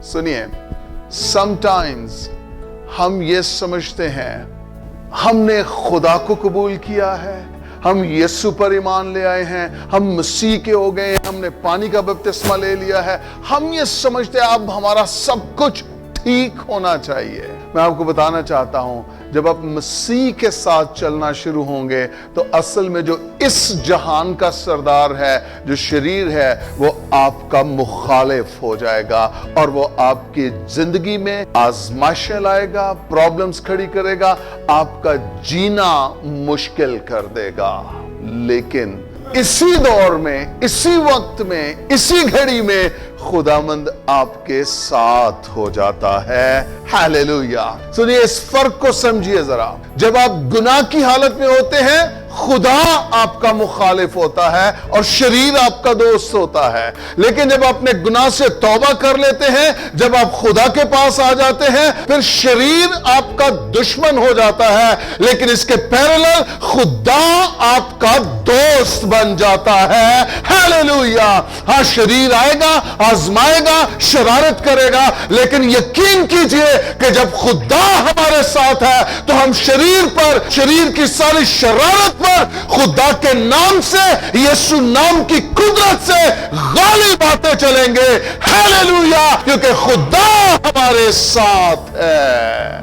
سنیے، sometimes ہم یہ سمجھتے ہیں ہم نے خدا کو قبول کیا ہے، ہم یسوع پر ایمان لے آئے ہیں، ہم مسیح کے ہو گئے ہیں، ہم نے پانی کا بپتسمہ لے لیا ہے، ہم یہ سمجھتے ہیں اب ہمارا سب کچھ ٹھیک ہونا چاہیے۔ میں آپ کو بتانا چاہتا ہوں، جب آپ مسیح کے ساتھ چلنا شروع ہوں گے تو اصل میں جو اس جہان کا سردار ہے، جو شریر ہے، وہ آپ کا مخالف ہو جائے گا اور وہ آپ کی زندگی میں آزمائشیں لائے گا، پرابلمز کھڑی کرے گا، آپ کا جینا مشکل کر دے گا۔ لیکن اسی دور میں، اسی وقت میں، اسی گھڑی میں خداوند آپ کے ساتھ ہو جاتا ہے۔ ہاللیلویا۔ سنیے، اس فرق کو سمجھیے ذرا۔ جب آپ گناہ کی حالت میں ہوتے ہیں، خدا آپ کا مخالف ہوتا ہے اور شریر آپ کا دوست ہوتا ہے۔ لیکن جب آپ اپنے گناہ سے توبہ کر لیتے ہیں، جب آپ خدا کے پاس آ جاتے ہیں، پھر شریر آپ کا دشمن ہو جاتا ہے، لیکن اس کے پیرلل خدا آپ کا دوست بن جاتا ہے۔ ہاللیلویا۔ ہاں، شریر آئے گا، آزمائے گا، شرارت کرے گا، لیکن یقین کیجئے کہ جب خدا ہمارے ساتھ ہے تو ہم شریر پر، شریر کی ساری شرارت پر خدا کے نام سے، یسوع نام کی قدرت سے غالب آتے چلیں گے۔ ہاللیلویا، کیونکہ خدا ہمارے ساتھ ہے۔